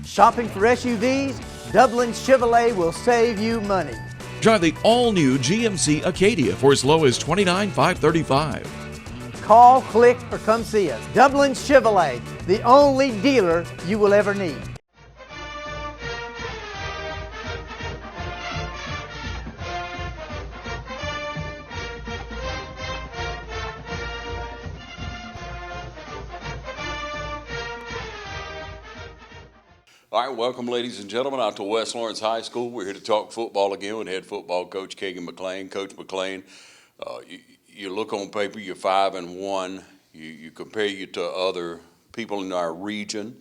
Shopping for SUVs? Dublin Chevrolet will save you money. Drive the all-new GMC Acadia for as low as $29,535. Call, click, or come see us. Dublin Chevrolet, the only dealer you will ever need. All right, welcome, ladies and gentlemen, out to West Lawrence High School. We're here to talk football again with head football coach Kagan McLean. Coach McLean, you look on paper, you're 5-1. You compare you to other people in our region,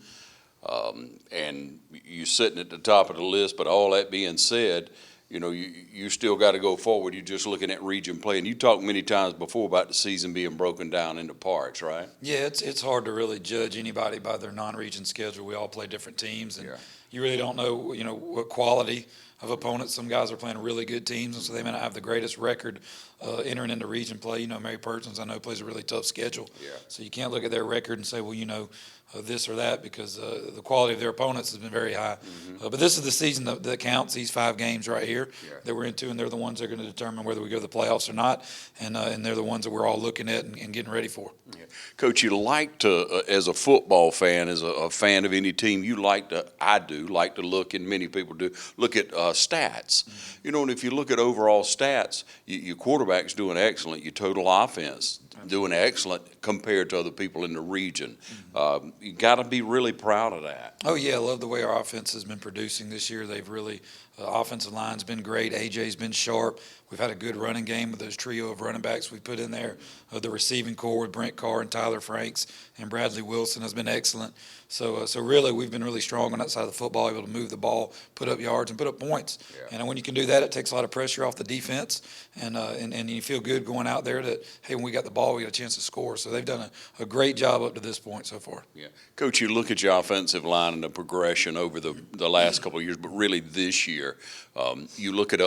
and you're sitting at the top of the list. But all that being said, you know, you still got to go forward. You're just looking at region play. And you talked many times before about the season being broken down into parts, right? Yeah, it's hard to really judge anybody by their non-region schedule. We all play different teams, and you really don't know, what quality of opponents. Some guys are playing really good teams, and so they may not have the greatest record entering into region play. Mary Perkins, I know, plays a really tough schedule. Yeah. So you can't look at their record and say, well, this or that, because the quality of their opponents has been very high. Mm-hmm. But this is the season that counts, these 5 games right here that we're into, and they're the ones that are going to determine whether we go to the playoffs or not, and they're the ones that we're all looking at and getting ready for. Yeah. Coach, you like to, as a football fan, as a fan of any team, I do like to look, and many people do, look at stats. Mm-hmm. And if you look at overall stats, your quarterback's doing excellent, your total offense doing excellent compared to other people in the region. Mm-hmm. You got to be really proud of that. Oh, yeah, I love the way our offense has been producing this year. They've really offensive line's been great. AJ's been sharp. We've had a good running game with those trio of running backs we put in there. The receiving core with Brent Carr and Tyler Franks and Bradley Wilson has been excellent. So really, we've been really strong on that side of the football, able to move the ball, put up yards, and put up points. Yeah. And when you can do that, it takes a lot of pressure off the defense, and you feel good going out there that, hey, when we got the ball, we got a chance to score. So they've done a great job up to this point so far. Yeah, Coach, you look at your offensive line and the progression over the last couple of years, but really this year, you look at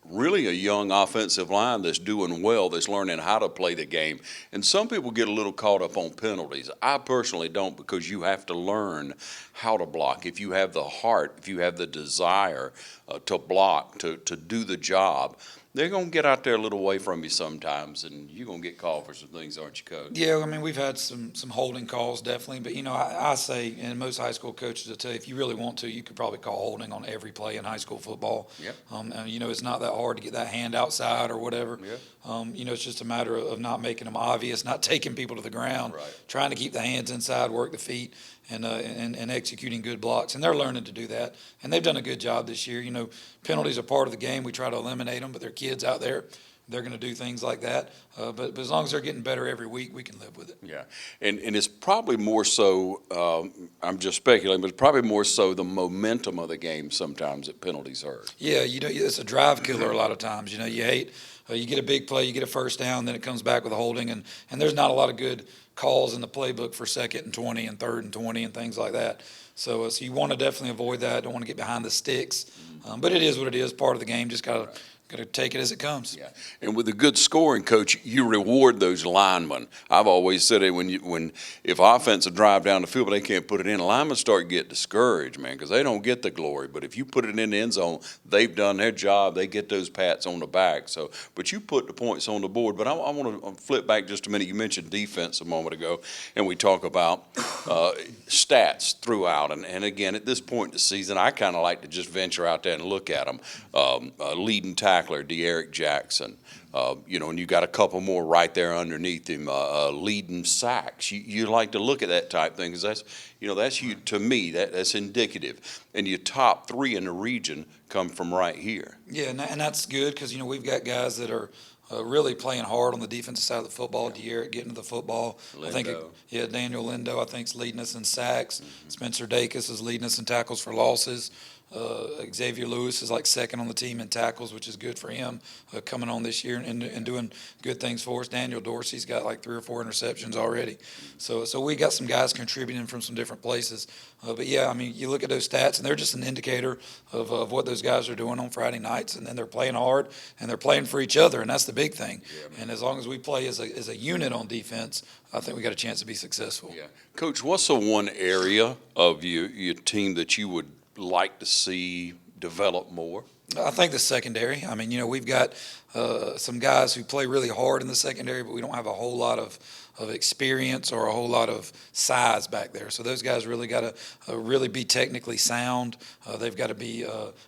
really a young offensive line that's doing well, that's learning how to play the game. And some people get a little caught up on penalties. I personally don't, because you have to learn how to block. If you have the heart, if you have the desire to block, to do the job, they're going to get out there a little away from you sometimes, and you're going to get called for some things, aren't you, Coach? Yeah, we've had some holding calls, definitely. But, I say, and most high school coaches will tell you, if you really want to, you could probably call holding on every play in high school football. Yep. It's not that hard to get that hand outside or whatever. Yep. It's just a matter of not making them obvious, not taking people to the ground, trying to keep the hands inside, work the feet, and executing good blocks. And they're learning to do that. And they've done a good job this year. Penalties are part of the game. We try to eliminate them, but they're kids out there. They're going to do things like that. But as long as they're getting better every week, we can live with it. Yeah. And it's probably more so, I'm just speculating, but it's probably more so the momentum of the game sometimes that penalties hurt. Yeah, it's a drive killer a lot of times. You hate, you get a big play, you get a first down, then it comes back with a holding, and there's not a lot of good calls in the playbook for 2nd and 20 and 3rd and 20 and things like that. So you want to definitely avoid that. Don't want to get behind the sticks. But it is what it is, part of the game. Just got to take it as it comes. Yeah, and with a good scoring, Coach, you reward those linemen. I've always said it if offensive drive down the field, but they can't put it in, linemen start to get discouraged, man, because they don't get the glory. But if you put it in the end zone, they've done their job. They get those pats on the back. So, but you put the points on the board. But I want to flip back just a minute. You mentioned defense a moment ago, and we talk about stats throughout. And again, at this point in the season, I kind of like to just venture out there and look at them. Leading tackler, De'Eric Jackson, and you got a couple more right there underneath him, leading sacks. You like to look at that type thing, because that's you, to me, that's indicative. And your top 3 in the region come from right here. Yeah, and that's good, because we've got guys that are really playing hard on the defensive side of the football. De'Eric getting to the football. Lindo. I think Daniel Lindo, I think, is leading us in sacks. Mm-hmm. Spencer Dacus is leading us in tackles for losses. Xavier Lewis is like second on the team in tackles, which is good for him coming on this year and doing good things for us. Daniel Dorsey's got like 3 or 4 interceptions already. So we got some guys contributing from some different places. But yeah, I mean, you look at those stats, and they're just an indicator of what those guys are doing on Friday nights, and then they're playing hard, and they're playing for each other, and that's the big thing. Yeah, and as long as we play as a unit on defense, I think we got a chance to be successful. Yeah. Coach, what's the one area of your team that you would like to see develop more? I think the secondary. I mean, we've got some guys who play really hard in the secondary, but we don't have a whole lot of experience or a whole lot of size back there. So those guys really got to really be technically sound. They've got to be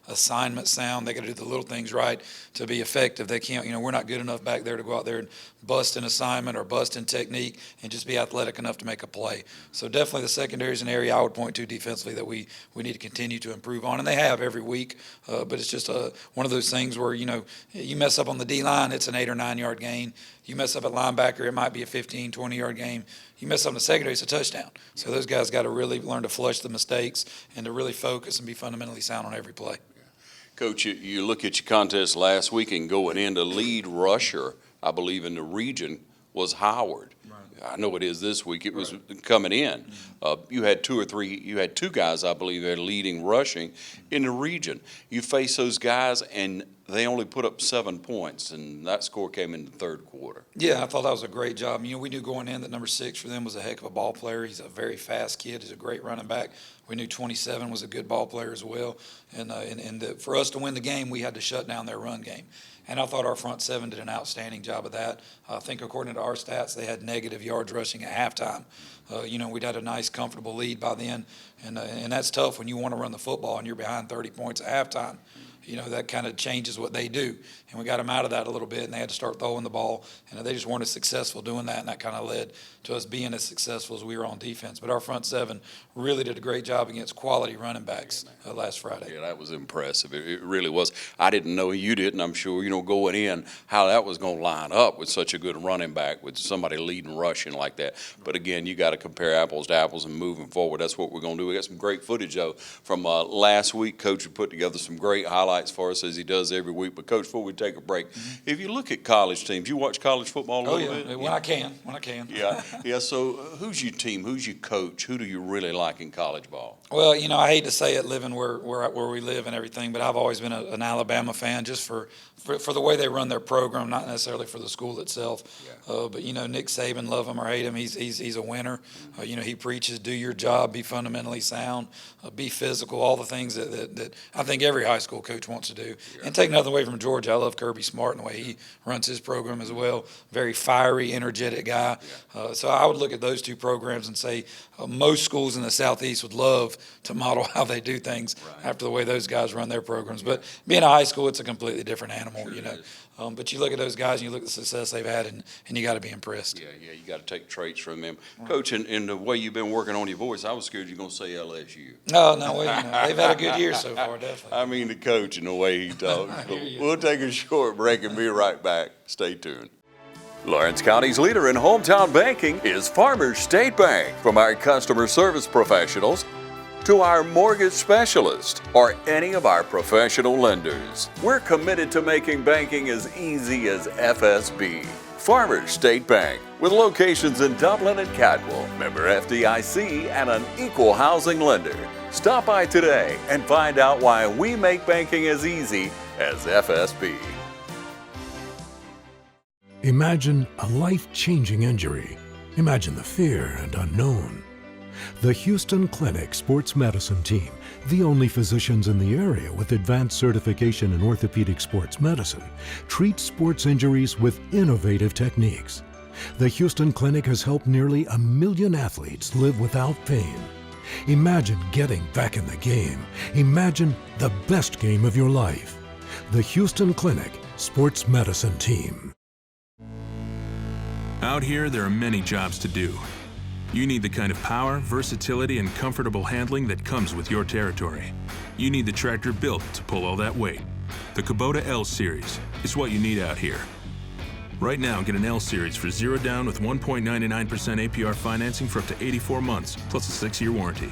assignment sound. They got to do the little things right to be effective. They can't, we're not good enough back there to go out there and bust an assignment or bust in technique and just be athletic enough to make a play. So definitely the secondary is an area I would point to defensively that we need to continue to improve on, and they have every week. But it's just one of those things where, you mess up on the D-line, it's an 8 or 9 yard gain. You mess up at linebacker, it might be a 15, 20-yard game. You mess up in the secondary, it's a touchdown. So those guys got to really learn to flush the mistakes and to really focus and be fundamentally sound on every play. Coach, you look at your contest last week and going into lead rusher, I believe in the region, was Howard. Right. I know it is this week. It was coming in. You had 2 guys, I believe, that are leading rushing in the region. You face those guys, and they only put up 7 points, and that score came in the third quarter. Yeah, I thought that was a great job. We knew going in that number 6 for them was a heck of a ball player. He's a very fast kid. He's a great running back. We knew 27 was a good ball player as well. And for us to win the game, we had to shut down their run game. And I thought our front 7 did an outstanding job of that. I think according to our stats, they had negative yards rushing at halftime. We'd had a nice, comfortable lead by then. And that's tough when you want to run the football and you're behind 30 points at halftime. That kind of changes what they do. And we got them out of that a little bit, and they had to start throwing the ball. And they just weren't as successful doing that, and that kind of led to us being as successful as we were on defense. But our front 7 really did a great job against quality running backs last Friday. Yeah, that was impressive. It really was. I didn't know, you didn't, I'm sure, going in, how that was going to line up with such a good running back, with somebody leading rushing like that. But, again, you got to compare apples to apples and moving forward. That's what we're going to do. We got some great footage, though, from last week. Coach put together some great highlights for us, as he does every week. But, Coach, before we take a break, if you look at college teams, you watch college football a little bit? When I can. Yeah. So who's your team? Who's your coach? Who do you really like in college ball? Well, I hate to say it, living where we live and everything, but I've always been an Alabama fan just for the way they run their program, not necessarily for the school itself. Yeah. But Nick Saban, love him or hate him, he's a winner. He preaches, do your job, be fundamentally sound, be physical, all the things that I think every high school coach wants to do. Yeah. And take nothing away from Georgia, I love Kirby Smart and the way he runs his program as well. Very fiery, energetic guy. Yeah. So I would look at those 2 programs and say most schools in the Southeast would love to model how they do things after the way those guys run their programs. But being a high school, it's a completely different animal, But you look at those guys and you look at the success they've had, and you got to be impressed. Yeah, you got to take traits from them. Right. Coach, in the way you've been working on your voice, I was scared you were going to say LSU. No, they've had a good year so far, definitely. I mean the coach and the way he talks. We'll take a short break and be right back. Stay tuned. Lawrence County's leader in hometown banking is Farmers State Bank. From our customer service professionals to our mortgage specialist or any of our professional lenders, we're committed to making banking as easy as FSB. Farmers State Bank, with locations in Dublin and Cadwell, member FDIC, and an equal housing lender. Stop by today and find out why we make banking as easy as FSB. Imagine a life-changing injury. Imagine the fear and unknown. The Houston Clinic Sports Medicine Team, the only physicians in the area with advanced certification in orthopedic sports medicine, treats sports injuries with innovative techniques. The Houston Clinic has helped nearly 1 million athletes live without pain. Imagine getting back in the game. Imagine the best game of your life. The Houston Clinic Sports Medicine Team. Out here, there are many jobs to do. You need the kind of power, versatility, and comfortable handling that comes with your territory. You need the tractor built to pull all that weight. The Kubota L Series is what you need out here. Right now, get an L Series for 0 down with 1.99% APR financing for up to 84 months, plus a 6-year warranty.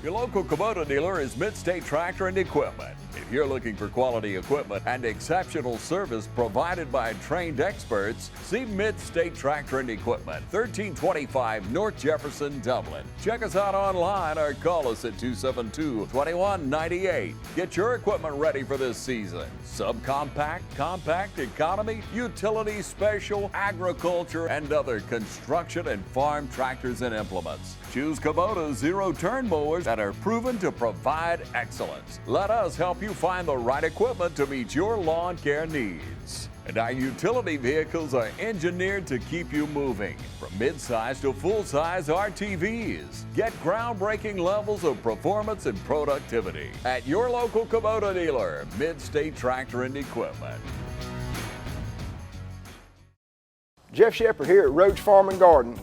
Your local Kubota dealer is Mid-State Tractor and Equipment. If you're looking for quality equipment and exceptional service provided by trained experts, see Mid-State Tractor and Equipment, 1325 North Jefferson, Dublin. Check us out online or call us at 272-2198. Get your equipment ready for this season. Subcompact, compact, economy, utility, special, agriculture, and other construction and farm tractors and implements. Choose Kubota zero-turn mowers that are proven to provide excellence. Let us help you find the right equipment to meet your lawn care needs. And our utility vehicles are engineered to keep you moving, from mid-size to full-size RTVs. Get groundbreaking levels of performance and productivity at your local Kubota dealer, Mid-State Tractor and Equipment. Jeff Shepard here at Roach Farm and Garden.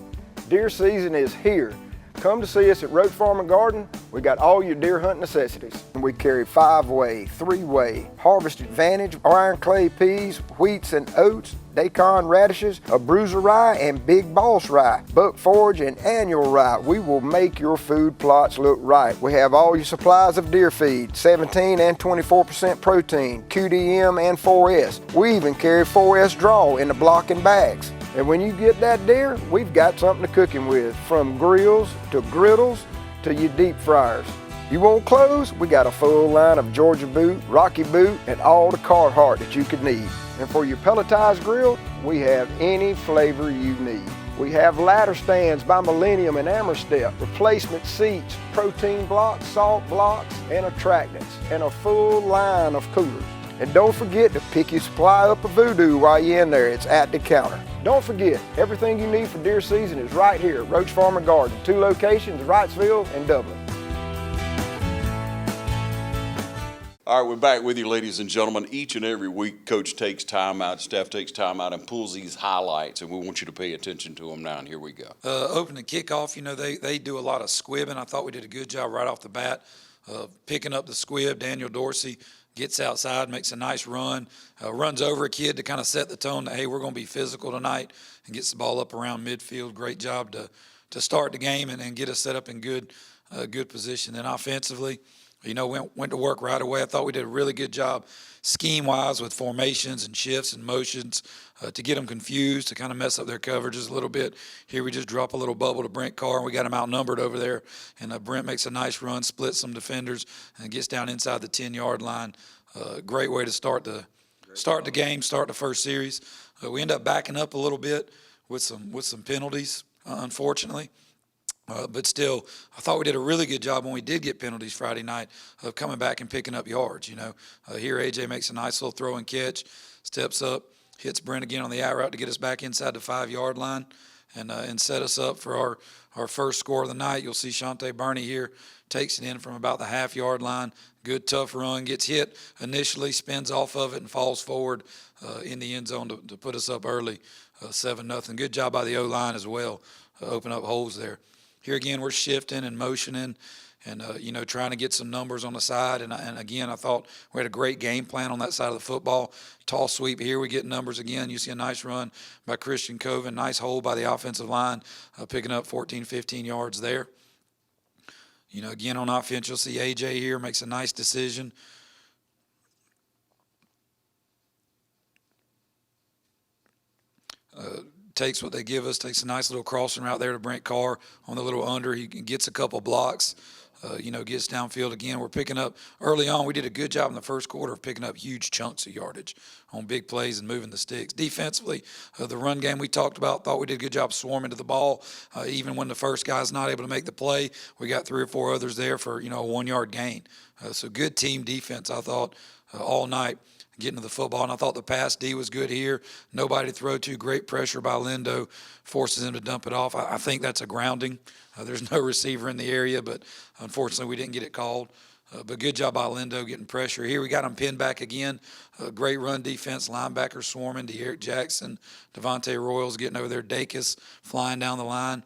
Deer season is here. Come to see us at Roach Farm and Garden. We got all your deer hunt necessities. And we carry 5-way, 3-way, Harvest Advantage, iron clay peas, wheats and oats, daikon radishes, a bruiser rye, and big boss rye, buck forage and annual rye. We will make your food plots look right. We have all your supplies of deer feed, 17 and 24% protein, QDM and 4S. We even carry 4S draw in the block and bags. And when you get that deer, we've got something to cook him with, from grills to griddles to your deep fryers. You want clothes? We got a full line of Georgia Boot, Rocky Boot, and all the Carhartt that you could need. And for your pelletized grill, we have any flavor you need. We have ladder stands by Millennium and Amerstep, replacement seats, protein blocks, salt blocks, and attractants, and a full line of coolers. And don't forget to pick your supply up of Voodoo while you're in there. It's at the counter. Don't forget, everything you need for deer season is right here at Roach Farm and Garden. 2 locations, Wrightsville and Dublin. All right, we're back with you, ladies and gentlemen. Each and every week, Coach takes time out, staff takes time out, and pulls these highlights, and we want you to pay attention to them now, and here we go. Opening kickoff, you know, they do a lot of squibbing. I thought we did a good job right off the bat picking up the squib. Daniel Dorsey gets outside, makes a nice run, runs over a kid to kind of set the tone that, hey, we're going to be physical tonight, and gets the ball up around midfield. Great job to start the game and get us set up in good position. Then offensively, you know, went to work right away. I thought we did a really good job scheme-wise with formations and shifts and motions to get them confused, to kind of mess up their coverages a little bit. Here we just drop a little bubble to Brent Carr, and we got him outnumbered over there. And Brent makes a nice run, splits some defenders, and gets down inside the 10-yard line. Great way to start the game, start the first series. We end up backing up a little bit with some penalties, unfortunately. But still, I thought we did a really good job when we did get penalties Friday night of coming back and picking up yards. You know, here AJ makes a nice little throw and catch, steps up, hits Brent again on the out route to get us back inside the 5-yard line, and set us up for our first score of the night. You'll see Shante Burney here takes it in from about the half-yard line. Good tough run, gets hit initially, spins off of it, and falls forward in the end zone to put us up early, 7-0. Good job by the O-line as well, open up holes there. Here again, we're shifting and motioning and, you know, trying to get some numbers on the side. And again, I thought we had a great game plan on that side of the football. Toss sweep here, we get numbers again. You see a nice run by Christian Coven, nice hold by the offensive line, picking up 14, 15 yards there. You know, again, on offense, you'll see A.J. here makes a nice decision. Takes what they give us, takes a nice little crossing route there to Brent Carr on the little under. He gets a couple blocks, you know, gets downfield again. We're picking up early on. We did a good job in the first quarter of picking up huge chunks of yardage on big plays and moving the sticks. Defensively, the run game we talked about, thought we did a good job swarming to the ball. Even when the first guy's not able to make the play, we got 3 or 4 others there for, you know, a 1-yard gain. So good team defense, I thought, all night. Getting to the football, and I thought the pass D was good here. Nobody to throw to. Great pressure by Lindo. Forces him to dump it off. I think that's a grounding. There's no receiver in the area, but unfortunately we didn't get it called. But good job by Lindo getting pressure. Here we got him pinned back again. Great run defense. Linebacker swarming to Eric Jackson. Devontae Royals getting over there. Dacus flying down the line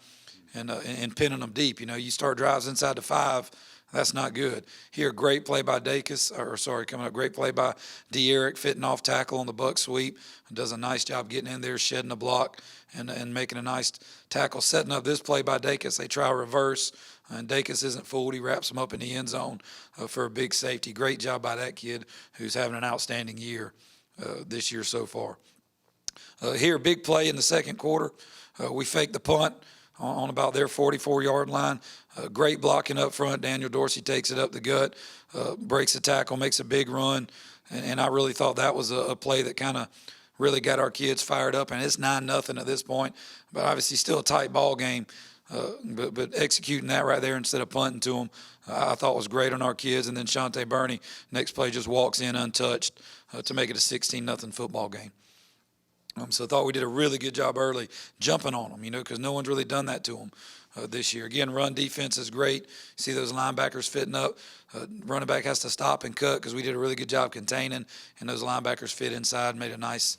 and pinning them deep. You know, you start drives inside the 5, That's not good. Here, great play by great play by D'Eric, fitting off tackle on the buck sweep. Does a nice job getting in there, shedding the block, and making a nice tackle. Setting up this play by Dacus. They try a reverse, and Dacus isn't fooled. He wraps him up in the end zone for a big safety. Great job by that kid who's having an outstanding year this year so far. Here, big play in the second quarter. We faked the punt on about their 44-yard line. Great blocking up front. Daniel Dorsey takes it up the gut, breaks the tackle, makes a big run, and I really thought that was a play that kind of really got our kids fired up. And it's 9-0 at this point, but obviously still a tight ball game. But executing that right there instead of punting to them, I thought was great on our kids. And then Shante Burney, next play, just walks in untouched to make it a 16-0 football game. So I thought we did a really good job early jumping on them, because no one's really done that to them this year. Again, run defense is great. See those linebackers fitting up. Running back has to stop and cut because we did a really good job containing, and those linebackers fit inside and made a nice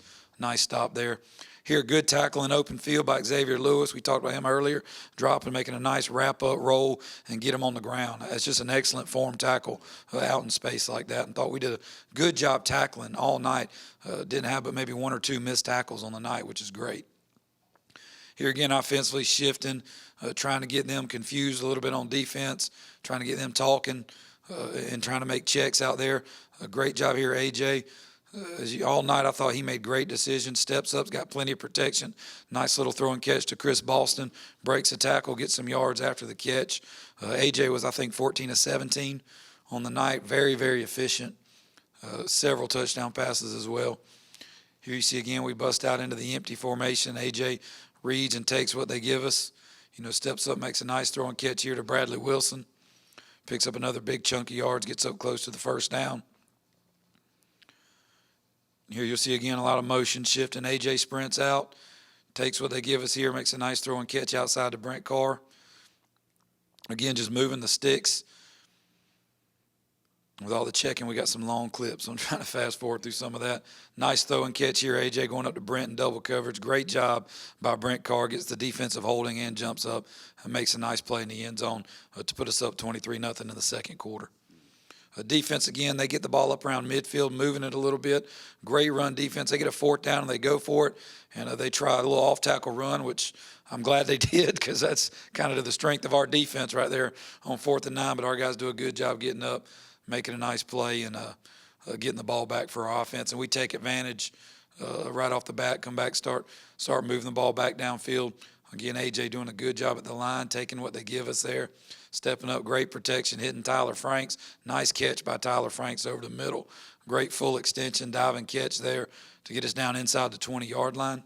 stop there. Here, good tackle in open field by Xavier Lewis. We talked about him earlier, dropping, making a nice wrap-up roll and get him on the ground. That's just an excellent form tackle out in space like that, and thought we did a good job tackling all night. Didn't have but maybe 1 or 2 missed tackles on the night, which is great. Here again, offensively shifting, trying to get them confused a little bit on defense, trying to get them talking and trying to make checks out there. A great job here, A.J., all night, I thought he made great decisions. Steps up, got plenty of protection. Nice little throw and catch to Chris Boston. Breaks a tackle, gets some yards after the catch. AJ was, I think, 14 of 17 on the night. Very, very efficient. Several touchdown passes as well. Here you see again, we bust out into the empty formation. AJ reads and takes what they give us. Steps up, makes a nice throw and catch here to Bradley Wilson. Picks up another big chunk of yards, gets up close to the first down. Here you'll see again a lot of motion shifting. AJ sprints out, takes what they give us here, makes a nice throw and catch outside to Brent Carr. Again, just moving the sticks. With all the checking, we got some long clips. I'm trying to fast forward through some of that. Nice throw and catch here. AJ going up to Brent in double coverage. Great job by Brent Carr. Gets the defensive holding and jumps up and makes a nice play in the end zone to put us up 23-0 in the second quarter. Defense, again, they get the ball up around midfield, moving it a little bit. Great run defense. They get a 4th down, and they go for it, and they try a little off-tackle run, which I'm glad they did because that's kind of the strength of our defense right there on 4th and 9, but our guys do a good job getting up, making a nice play, and getting the ball back for our offense. And we take advantage right off the bat, come back, start moving the ball back downfield. Again, A.J. doing a good job at the line, taking what they give us there. Stepping up, great protection, hitting Tyler Franks. Nice catch by Tyler Franks over the middle. Great full extension, diving catch there to get us down inside the 20-yard line.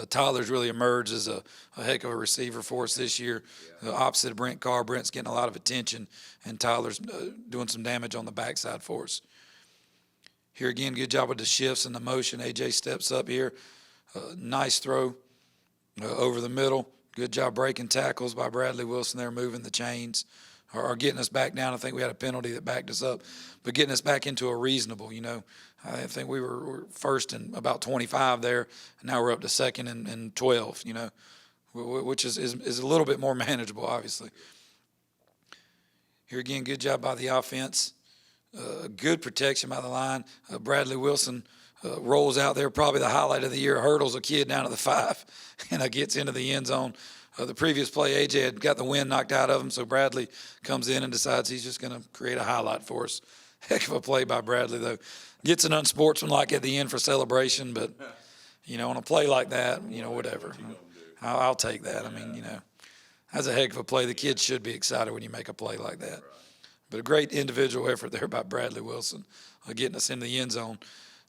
Tyler's really emerged as a heck of a receiver for us this year. Opposite of Brent Carr. Brent's getting a lot of attention, and Tyler's doing some damage on the backside for us. Here again, good job with the shifts and the motion. A.J. steps up here. Nice throw over the middle. Good job breaking tackles by Bradley Wilson there, moving the chains or getting us back down. I think we had a penalty that backed us up, but getting us back into a reasonable, I think we were first and about 25 there, and now we're up to second and 12, which is a little bit more manageable, obviously. Here again, good job by the offense. Good protection by the line. Bradley Wilson rolls out there, probably the highlight of the year, hurdles a kid down to the 5 and gets into the end zone. The previous play, AJ had got the wind knocked out of him, so Bradley comes in and decides he's just going to create a highlight for us. Heck of a play by Bradley, though. Gets an unsportsmanlike at the end for celebration, but, on a play like that, whatever. I'll take that. I mean, that's a heck of a play. The kids should be excited when you make a play like that. But a great individual effort there by Bradley Wilson, getting us into the end zone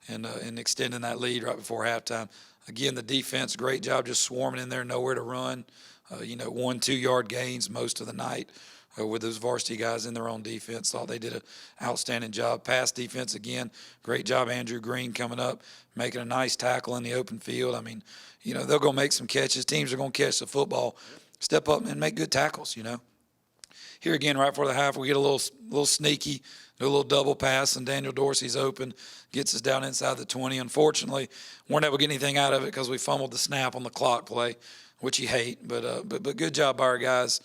and extending that lead right before halftime. Again, the defense, great job just swarming in there, nowhere to run. 1-2 yard gains most of the night with those varsity guys in their own defense. Thought they did an outstanding job. Pass defense, again, great job. Andrew Green coming up, making a nice tackle in the open field. I mean, they'll go make some catches. Teams are going to catch the football, step up and make good tackles, Here again, right before the half, we get a little sneaky, do a little double pass, and Daniel Dorsey's open, gets us down inside the 20. Unfortunately, weren't able to get anything out of it because we fumbled the snap on the clock play, which you hate. But good job by our guys.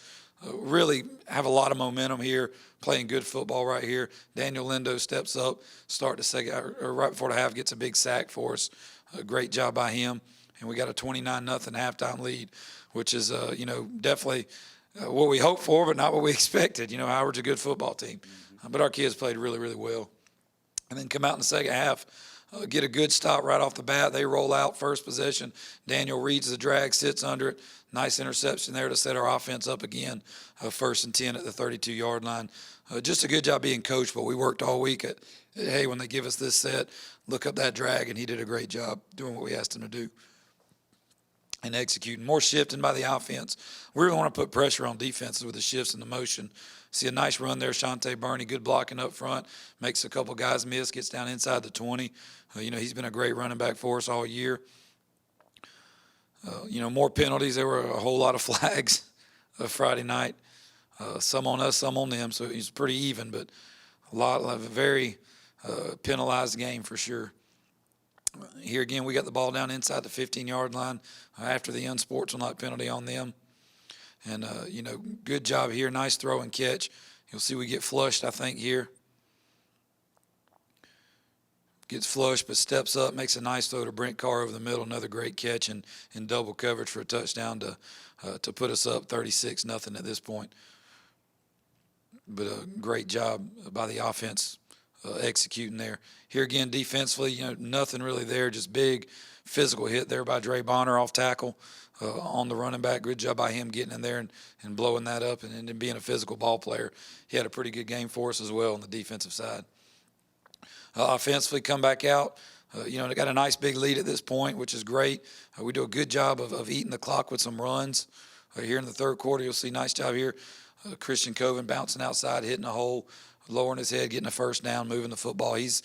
Really have a lot of momentum here, playing good football right here. Daniel Lindo steps up, start the second, or right before the half, gets a big sack for us. A great job by him. And we got a 29-0 halftime lead, which is, definitely what we hoped for, but not what we expected. Howard's a good football team. But our kids played really, really well. And then come out in the second half, get a good stop right off the bat. They roll out first possession. Daniel reads the drag, sits under it. Nice interception there to set our offense up again. 1st and 10 at the 32-yard line. Just a good job being coached, but we worked all week at, hey, when they give us this set, look up that drag, and he did a great job doing what we asked him to do and executing. More shifting by the offense. We really want to put pressure on defenses with the shifts and the motion. See a nice run there, Shante Burney, good blocking up front, makes a couple guys miss, gets down inside the 20. He's been a great running back for us all year. More penalties. There were a whole lot of flags Friday night. Some on us, some on them, so it's pretty even, but a very penalized game for sure. Here again, we got the ball down inside the 15-yard line after the unsportsmanlike penalty on them. And, good job here. Nice throw and catch. You'll see we get flushed, I think, here. Gets flushed, but steps up, makes a nice throw to Brent Carr over the middle. Another great catch in double coverage for a touchdown to put us up 36-0 at this point. But a great job by the offense executing there. Here again, defensively, nothing really there, just big physical hit there by Dre Bonner off tackle on the running back. Good job by him getting in there and blowing that up and then being a physical ball player. He had a pretty good game for us as well on the defensive side. Offensively, come back out. They got a nice big lead at this point, which is great. We do a good job of eating the clock with some runs. Here in the third quarter, you'll see nice job here. Christian Coven bouncing outside, hitting a hole, lowering his head, getting a first down, moving the football. He's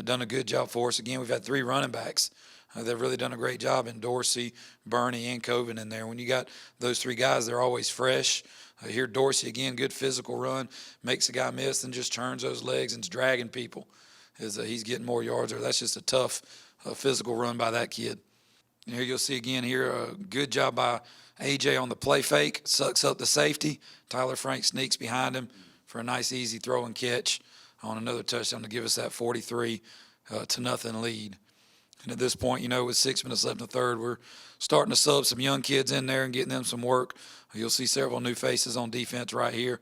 done a good job for us. Again, we've had 3 running backs. They've really done a great job in Dorsey, Burney, and Coven in there. When you got those 3 guys, they're always fresh. Here, Dorsey, again, good physical run, makes a guy miss and just turns those legs and's dragging people. He's getting more yards there. That's just a tough physical run by that kid. And here you'll see again here a good job by AJ on the play fake, sucks up the safety. Tyler Frank sneaks behind him for a nice easy throw and catch on another touchdown to give us that 43-0 lead. And at this point, with 6 minutes left in the third, we're starting to sub some young kids in there and getting them some work. You'll see several new faces on defense right here.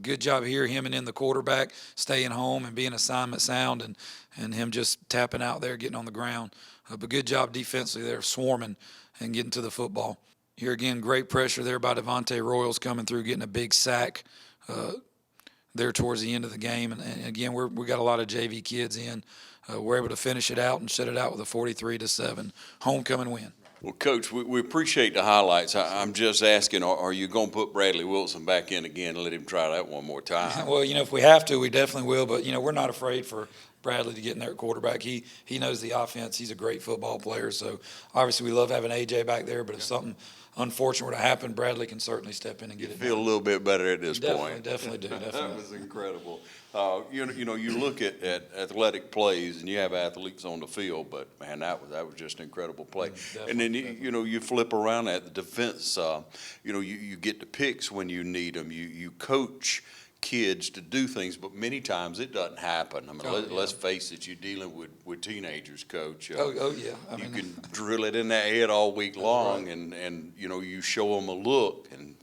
Good job here, him and in the quarterback, staying home and being assignment sound and him just tapping out there, getting on the ground. But good job defensively there, swarming and getting to the football. Here again, great pressure there by Devontae Royals coming through, getting a big sack there towards the end of the game. And again, we got a lot of JV kids in. We're able to finish it out and shut it out with a 43-7 homecoming win. Well, Coach, we appreciate the highlights. I'm just asking, are you going to put Bradley Wilson back in again and let him try that one more time? Well, if we have to, we definitely will. But, we're not afraid for Bradley to get in there at quarterback. He knows the offense. He's a great football player. So, obviously, we love having A.J. back there. But if something unfortunate were to happen, Bradley can certainly step in and get it done. Feel a little bit better at this point. Definitely do. Definitely. That was incredible. You look at athletic plays and you have athletes on the field, but man, that was just an incredible play. And then you flip around at the defense. You get the picks when you need them. You coach kids to do things, but many times it doesn't happen. I mean, let's face it, you're dealing with teenagers, Coach. Yeah. You can drill it in their head all week long, right. and you show them a look, and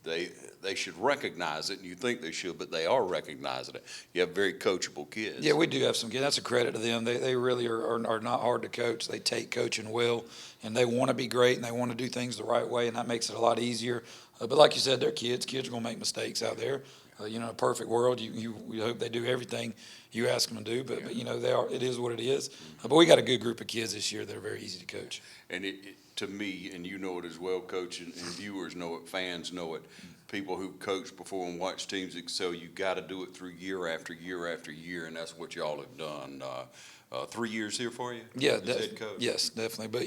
they should recognize it, and you think they should, but they are recognizing it. You have very coachable kids. Yeah, we do have some kids. That's a credit to them. They really are not hard to coach. They take coaching well, and they want to be great, and they want to do things the right way, and that makes it a lot easier. But like you said, they're kids. Kids are going to make mistakes out there. In a perfect world, we hope they do everything you ask them to do. But they are. It is what it is. But we got a good group of kids this year that are very easy to coach. And to me, and you know it as well, Coach, and viewers know it, fans know it. People who coach before and watch teams excel, you got to do it through year after year after year, and that's what y'all have done. 3 years here for you? Yeah, head coach? Yes, definitely. But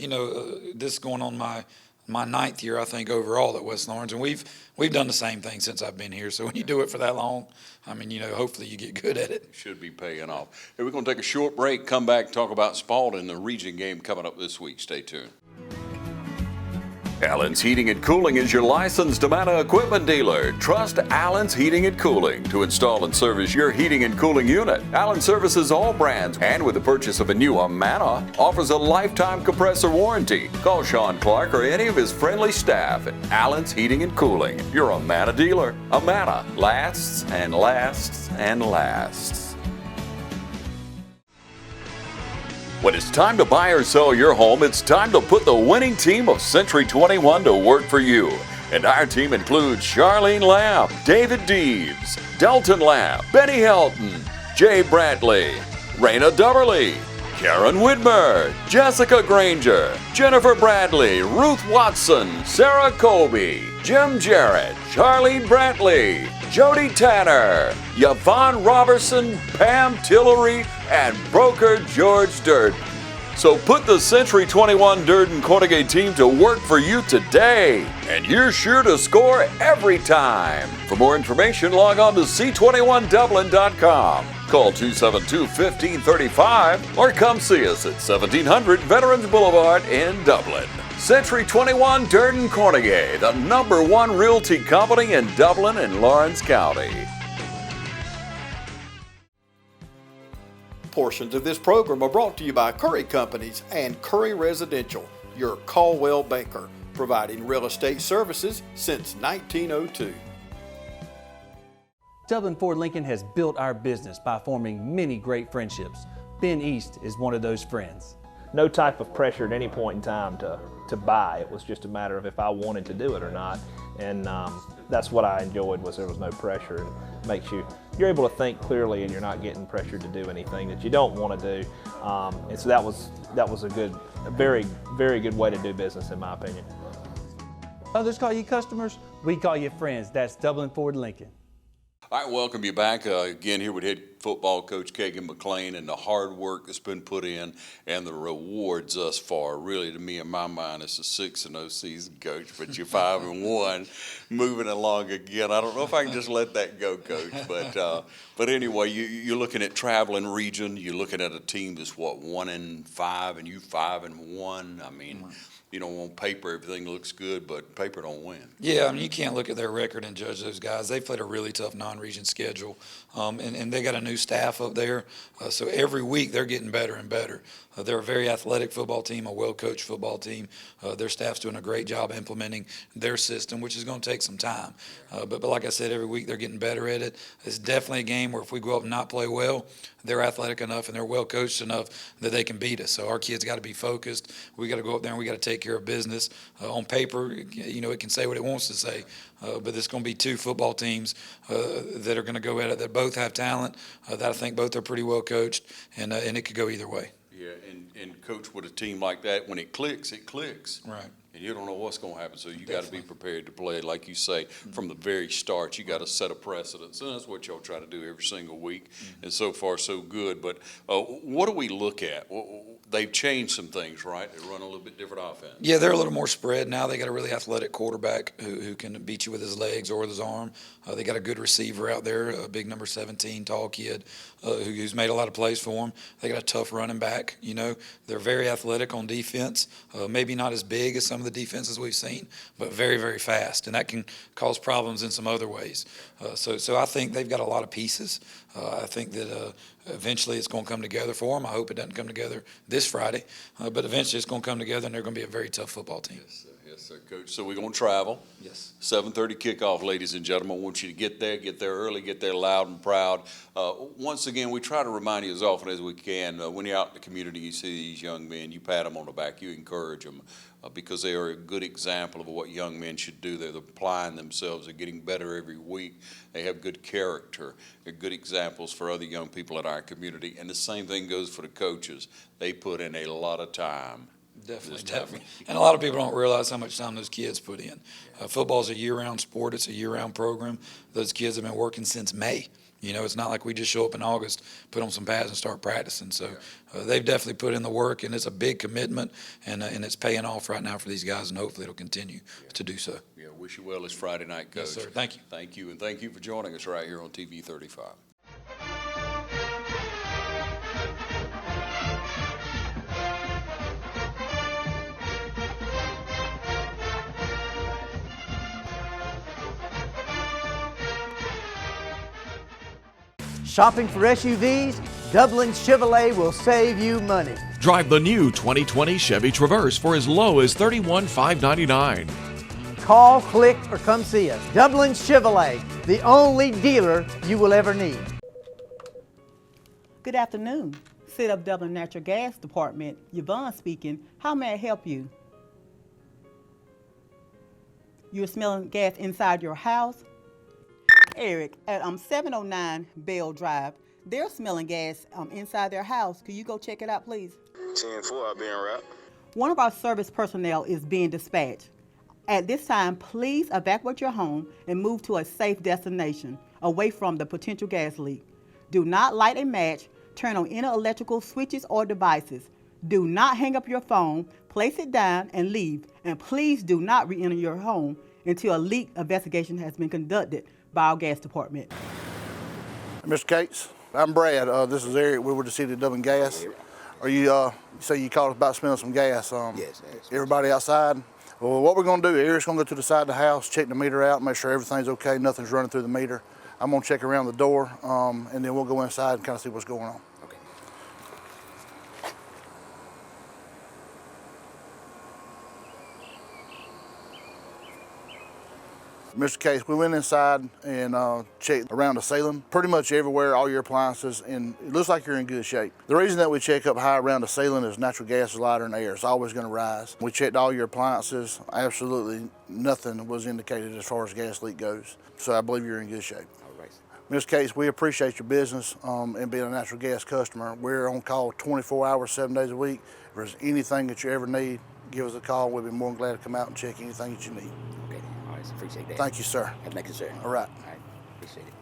this is going on my 9th year, I think, overall at West Lawrence, and we've done the same thing since I've been here. So when you do it for that long, hopefully you get good at it. Should be paying off. Hey, we're going to take a short break, come back, talk about Spalding, the region game coming up this week. Stay tuned. Allen's Heating and Cooling is your licensed Amana equipment dealer. Trust Allen's Heating and Cooling to install and service your heating and cooling unit. Allen services all brands, and with the purchase of a new Amana, offers a lifetime compressor warranty. Call Sean Clark or any of his friendly staff at Allen's Heating and Cooling, your Amana dealer. Amana lasts and lasts and lasts. When it's time to buy or sell your home, it's time to put the winning team of Century 21 to work for you. And our team includes Charlene Lamb, David Deeves, Delton Lamb, Benny Helton, Jay Brantley, Raina Dubberly, Karen Whitmer, Jessica Granger, Jennifer Bradley, Ruth Watson, Sarah Colby, Jim Jarrett, Charlene Brantley, Jody Tanner, Yvonne Robertson, Pam Tillery, and broker George Durden. So put the Century 21 Durden Cornegay team to work for you today, and you're sure to score every time. For more information, log on to c21dublin.com. Call 272-1535 or come see us at 1700 Veterans Boulevard in Dublin. Century 21 Durden Cornegay, the #1 realty company in Dublin and Lawrence County. Portions of this program are brought to you by Curry Companies and Curry Residential, your Caldwell banker, providing real estate services since 1902. Dublin Ford Lincoln has built our business by forming many great friendships. Ben East is one of those friends. No type of pressure at any point in time to buy. It was just a matter of if I wanted to do it or not. And that's what I enjoyed, was there was no pressure, and makes you're able to think clearly, and you're not getting pressured to do anything that you don't want to do. And so that was a very, very good way to do business, in my opinion. Others call you customers, we call you friends. That's Dublin Ford Lincoln. All right, welcome you back again here with head football coach Kagan McLean, and the hard work that's been put in and the rewards thus far. Really, to me, in my mind, it's a 6-0 season, coach, but you're 5-1, moving along again. I don't know if I can just let that go, coach, but anyway, you're looking at traveling region. You're looking at a team that's 1-5, and you 5-1. I mean. You know, on paper, everything looks good, but paper don't win. Yeah, I mean, you can't look at their record and judge those guys. They've played a really tough non-region schedule, and they got a new staff up there. So every week they're getting better and better. They're a very athletic football team, a well-coached football team. Their staff's doing a great job implementing their system, which is going to take some time. But like I said, every week they're getting better at it. It's definitely a game where if we go up and not play well, they're athletic enough and they're well-coached enough that they can beat us. So our kids got to be focused. We got to go up there and we got to take care of business. On paper, you know, it can say what it wants to say, but there's going to be two football teams that are going to go at it that both have talent, that I think both are pretty well coached, and it could go either way. Yeah, and coach, with a team like that, when it clicks, it clicks. Right. And you don't know what's going to happen, so you got to be prepared to play. Like you say, from the very start, you got to set a precedence, and that's what y'all try to do every single week. And so far, so good. But what do we look at? They've changed some things, right? They run a little bit different offense. Yeah, they're a little more spread now. They got a really athletic quarterback who can beat you with his legs or with his arm. They got a good receiver out there, a big number 17 tall kid who's made a lot of plays for them. They got a tough running back. You know, they're very athletic on defense. Maybe not as big as some of the defenses we've seen, but very, very fast, and that can cause problems in some other ways. So I think they've got a lot of pieces. I think that eventually it's going to come together for them. I hope it doesn't come together this Friday, but eventually it's going to come together, and they're going to be a very tough football team. Yes, sir, Coach. So we're going to travel. Yes. 7:30 kickoff, ladies and gentlemen. I want you to get there early, get there loud and proud. Once again, we try to remind you as often as we can, when you're out in the community, you see these young men, you pat them on the back, you encourage them, because they are a good example of what young men should do. They're applying themselves. They're getting better every week. They have good character. They're good examples for other young people in our community. And the same thing goes for the coaches. They put in a lot of time. Definitely. And a lot of people don't realize how much time those kids put in. Football's a year-round sport. It's a year-round program. Those kids have been working since May. You know, it's not like we just show up in August, put on some pads, and start practicing. So they've definitely put in the work, and it's a big commitment, and it's paying off right now for these guys, and hopefully it'll continue to do so. Yeah, wish you well this Friday night, Coach. Yes, sir. Thank you. Thank you, and thank you for joining us right here on TV 35. Shopping for SUVs? Dublin Chevrolet will save you money. Drive the new 2020 Chevy Traverse for as low as $31,599. Call, click, or come see us. Dublin Chevrolet, the only dealer you will ever need. Good afternoon. Sit Up Dublin Natural Gas Department, Yvonne speaking. How may I help you? You're smelling gas inside your house? Eric, at 709 Bell Drive, they're smelling gas inside their house. Could you go check it out, please? 10-4, I've been wrapped. One of our service personnel is being dispatched. At this time, please evacuate your home and move to a safe destination, away from the potential gas leak. Do not light a match, turn on any electrical switches or devices. Do not hang up your phone, place it down and leave. And please do not re-enter your home until a leak investigation has been conducted by our gas department. Mr. Cates, I'm Brad. This is Eric. We were the City of Dublin Gas. Are you say you called us about smelling some gas? Yes. Everybody outside? Well, what we're going to do, Eric's going to go to the side of the house, check the meter out, make sure everything's okay, nothing's running through the meter. I'm going to check around the door, and then we'll go inside and kind of see what's going on. Okay. Mr. Case, we went inside and checked around the ceiling, pretty much everywhere, all your appliances, and it looks like you're in good shape. The reason that we check up high around the ceiling is natural gas is lighter than air. It's always going to rise. We checked all your appliances. Absolutely nothing was indicated as far as gas leak goes. So I believe you're in good shape. All right. Mr. Case, we appreciate your business and being a natural gas customer. We're on call 24 hours, 7 days a week. If there's anything that you ever need, give us a call. We'll be more than glad to come out and check anything that you need. Okay. All right. Appreciate that. Thank you, sir. Have a nice day, sir. All right. All right. Appreciate it.